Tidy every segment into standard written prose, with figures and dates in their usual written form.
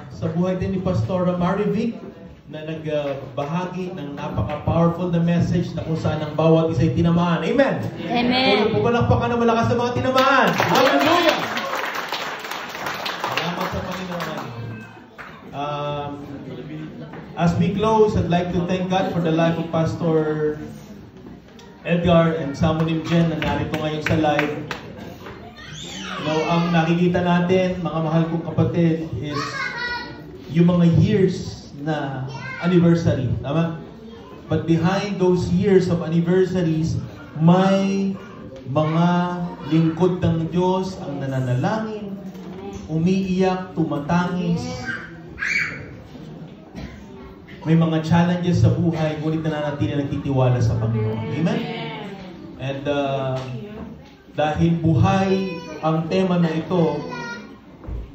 Sa buhay din ni Pastor Marivic na nagbahagi ng napaka-powerful na message na kung saan ang bawat isa'y tinamaan. Amen! Amen! So, pupalakpakan na malakas sa mga tinamaan. Hallelujah! Salamat sa Panginoon. As we close, I'd like to thank God for the life of Pastor Edgar and Samuel Jen na narito ngayon sa live. Ang nakikita natin, mga mahal kong kapatid, is yung mga years na anniversary. Tama? But behind those years of anniversaries, may mga lingkod ng Diyos ang nananalangin, umiiyak, tumatangis. May mga challenges sa buhay, ngunit nananatili nagtitiwala sa Panginoon. Amen? And dahil buhay ang tema na ito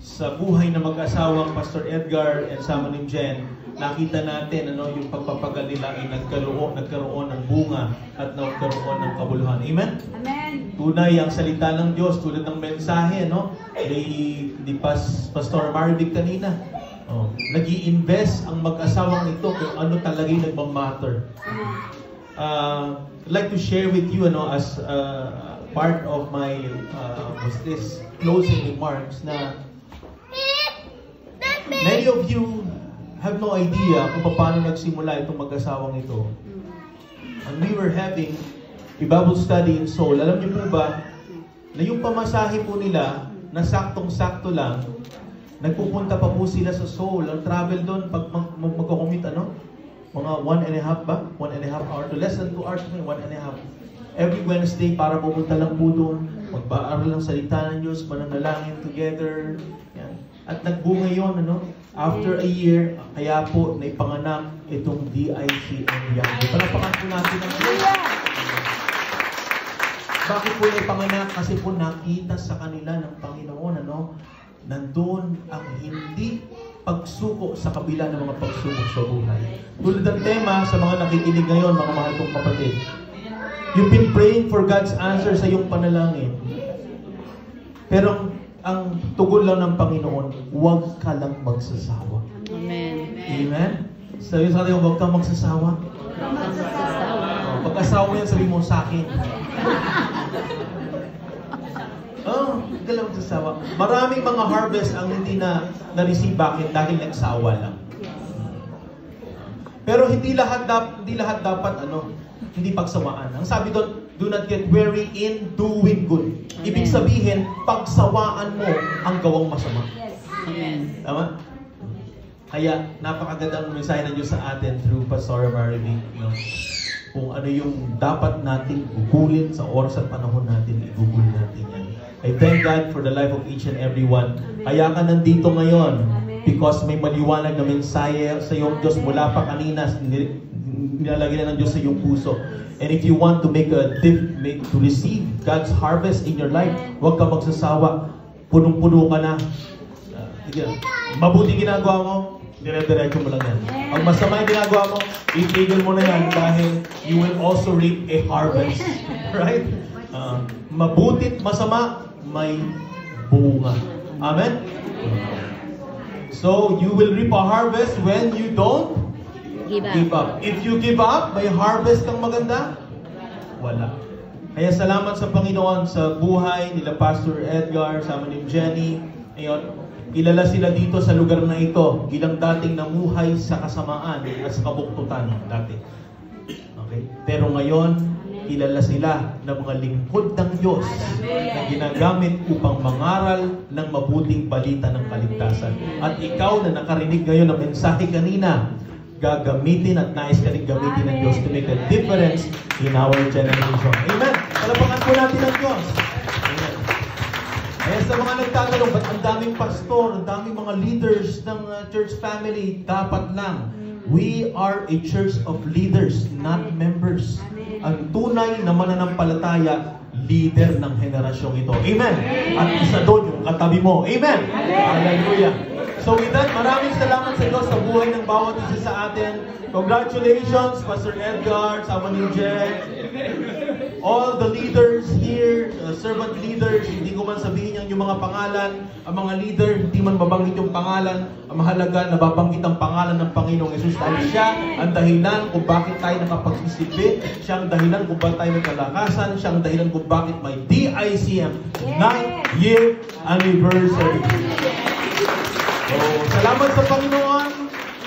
sa buhay na mag-asawang Pastor Edgar and Samuel Jen, nakita natin yung pagpapagal nila ay nagkaroon ng bunga at nagkaroon ng kabuluhan. Amen? Amen. Tunay ang salita ng Diyos tulad ng mensahe ni Pastor Marivic kanina. Nag-i-invest ang mag-asawang ito kung ano talaga yung nagmamatter. I'd like to share with you as part of my closing remarks na many of you have no idea kung paano nagsimula itong mag-asawang ito. And we were having a Bible study in Seoul. Alam niyo po ba na yung pamasahe po nila na saktong-sakto lang, nagpupunta pa po sila sa Seoul. Ang travel doon, pag magko-commute, mga 1.5 ba? 1.5 hour to less than 2 hours, 1.5. Every Wednesday, para pupunta lang po doon, magbaaral ng salita ng Diyos, mananalangin together. Yan. At nagbunga yun, after a year, kaya po naipanganak itong DICM. Palapakan po natin ang Diyos. Bakit po naipanganak? Kasi po nakita sa kanila ng Panginoon, nandun ang hindi pagsuko sa kabila ng mga pagsubok sa buhay. Tulad ng tema sa mga nakikinig ngayon, mga mahal kong kapatid. You've been praying for God's answer sa iyong panalangin. Pero ang tugon lang ng Panginoon, huwag ka lang magsasawa. Amen. Amen? Sabi sa atin, huwag kang magsasawa. Pag-asawa yan, sabi mo sa akin. Huwag ka lang magsasawa. Maraming mga harvest ang hindi na-receive. Bakit? Dahil nagsawa lang. Pero hindi lahat dapat hindi pagsawaan. Ang sabi doon, do not get weary in doing good. Ibig sabihin, pagsawaan mo ang gawang masama. Yes. Amen. Tama? Kaya, napakagandang mensahe ng Diyos sa atin through Pastor Marivic. Kung ano yung dapat natin gugulin sa oras at panahon natin, igugul natin yan. I thank God for the life of each and every one. Kaya ka nandito ngayon because may maliwanag na mensahe sa iyong Diyos mula pa kanina, nilalagay na ng Diyos sa iyong puso. And if you want to to receive God's harvest in your life, huwag ka magsasawa. Punong-puno ka na. Mabuti ginagawa mo, dire-diretso mo lang yan. Pag masama yung ginagawa mo, itigil mo na yan dahil you will also reap a harvest. Right? Mabutit masama, may bunga. Amen? So, you will reap a harvest when you don't give up. If you give up, may harvest kang maganda? Wala. Kaya salamat sa Panginoon sa buhay nila Pastor Edgar, Samuel Jenny. Ngayon, kilala sila dito sa lugar na ito bilang dating namuhay sa kasamaan at sa kabuktutan dati. Okay? Pero ngayon, kilala sila ng mga lingkod ng Diyos na ginagamit upang mangaral ng mabuting balita ng kaligtasan. At ikaw na nakarinig ngayon ng mensahe kanina, gagamitin at nais ka rin gamitin ng Diyos to make a difference in our generation. Amen! Palapakan po natin ang Diyos. Amen. Kaya sa mga nagtatanong, ba't ang daming pastor, ang daming mga leaders ng church family? Dapat lang. We are a church of leaders, not members. Ang tunay na mananampalataya, leader ng henerasyong ito. Amen! At isa doon yung katabi mo. Amen! Hallelujah! So with that, maraming salamat sa Diyos sa buhay ng bawat isa sa atin. Congratulations, Pastor Edgar, Samuel Jen. all the leaders here, servant leaders, hindi ko man sabihin yung mga pangalan, ang mga leader, hindi man babanggit yung pangalan, ang mahalaga, nababanggit ang pangalan ng Panginoong Yesus dahil siya ang dahilan kung bakit tayo nakapagsisilbi, siya ang dahilan kung bakit tayo nagkalakasan, siya ang dahilan kung bakit may DICM 9th year anniversary. So, salamat sa Panginoon,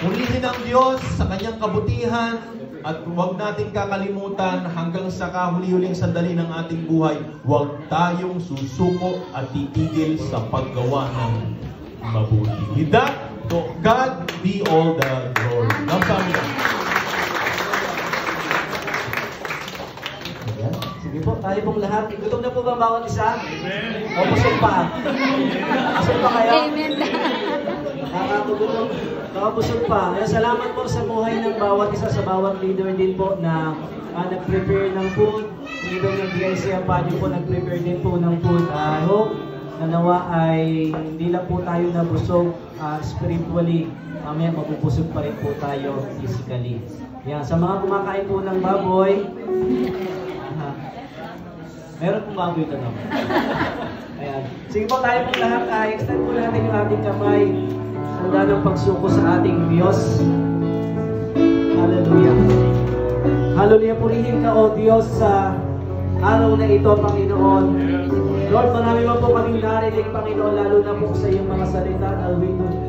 purihin ang Diyos sa kanyang kabutihan, at huwag nating kakalimutan hanggang sa kahuli-huling sandali ng ating buhay, huwag tayong susuko at titigil sa paggawa ng mabuti. With that, to God be all the glory. Namsamin. Sige po, tayo pong lahat. Gutom na po ba bawat isa? O busog pa? Busog pa kayo? Amen. Nakakagutom. Nakabusog pa. Kaya salamat po sa buhay ng bawat isa, sa bawat leader din po na nag-prepare ng food. Even yung DICM Padre po nag-prepare din po ng food. I hope na nawa ay hindi lang po tayo nabusog spiritually. Mamaya mabubusog pa rin po tayo physically. Yan. Sa mga kumakain po ng baboy, meron pong baboy ito naman. Ayan. Sige po tayo po lahat. Extend po natin yung ating kamay. Handa ng pagsuko sa ating Diyos. Hallelujah. Hallelujah. Purihin ka, O Diyos, sa araw na ito, Panginoon. Lord, marami man po kaming narinig, Panginoon, lalo na po sa iyong mga salita.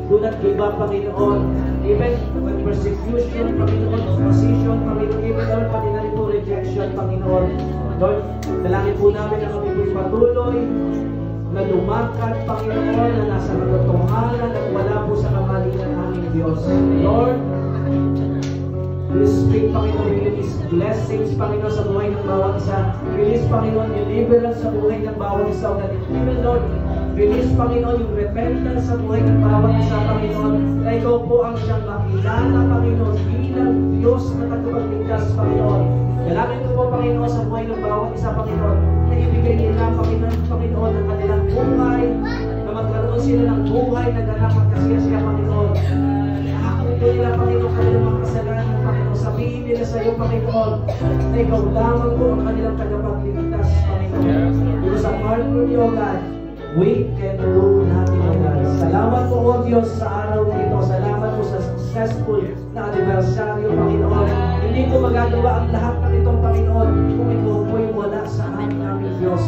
Do not give up, Panginoon. Even when persecution, Panginoon, opposition, Panginoon, even Lord, pati na rin po rejection, Panginoon. Lord, dalangin po namin na kami po'y patuloy na lumakad, Panginoon, na nasa katotohanan at wala po sa kamalingan aming Diyos. Lord, please speak, Panginoon, release blessings, Panginoon, sa buhay ng bawat isa. Release, Panginoon, deliverance sa buhay ng bawat isa. Even, Lord, release, Panginoon, yung repentance sa buhay ng bawat isa, Panginoon, na ikaw po ang siyang makilala, Panginoon, bilang Diyos na tagapagligtas, Panginoon. Dalangin ko po, Panginoon, sa buhay ng bawat isa, Panginoon, na ibigay nila, Panginoon, ang kanilang buhay, na magkaroon sila ng buhay na ganap at kasiyasiya, Panginoon. Nakakuto nila, Panginoon, kanilang mga kasalanan, Panginoon. Sabihin nila sa iyo, Panginoon, na ikaw lamang po ang kanilang tagapagligtas, Panginoon. Because apart from you, God, we can do nothing, O God. Salamat po, O Diyos, sa araw na ito. Salamat po sa successful na anibersaryo, Panginoon. Hindi ko magagawa ang lahat ng itong, Panginoon, kung ikaw po'y wala sa aming Diyos.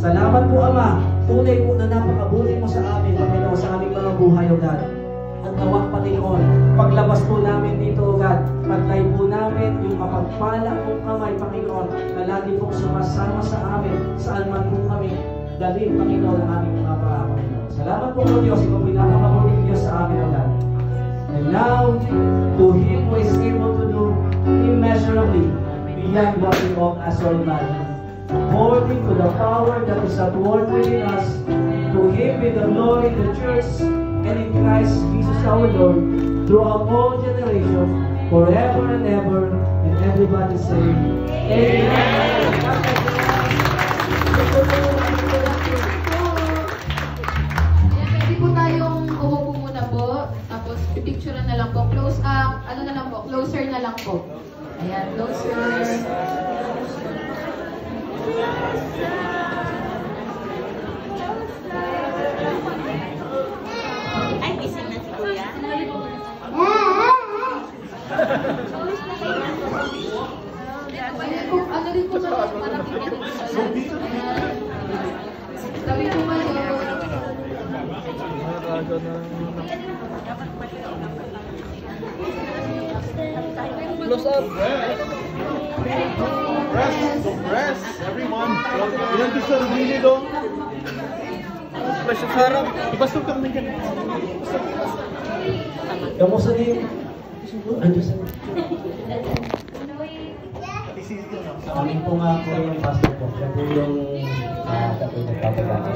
Salamat po, Ama. Tunay po na napakabuti mo sa amin, Panginoon, sa aming mga buhay, O God. At nawak, Panginoon, paglabas po namin dito, O God, paglay po namin yung mapagpala mong kamay, Panginoon, na lagi pong sumasama sa amin, saan man po kami dalhin, Panginoon, ang aming mga Panginoon. Salamat po, O Diyos, ikaw pinakamabuting Diyos sa amin, O God. And now, to Him who is able to do immeasurably beyond what we all ask or imagine, according to the power that is at work within us, to Him be the glory in the church and in Christ Jesus our Lord, throughout all generations, forever and ever, and everybody say, Amen. Pwede po tayong umupo muna po, tapos pipicturean na lang po, closer na lang po. Ayan, closer. Ay, gising na si Kuya. Ano rin po ba parating ka din sa sabi po ba Close up. Rest, everyone. Ilan gusto ng hili doon? Pasok harap. Ipasok ka naman dyan. Kamusta din? Ano sa amin po nga po yung pastor po. Yan po yung nagpapagano.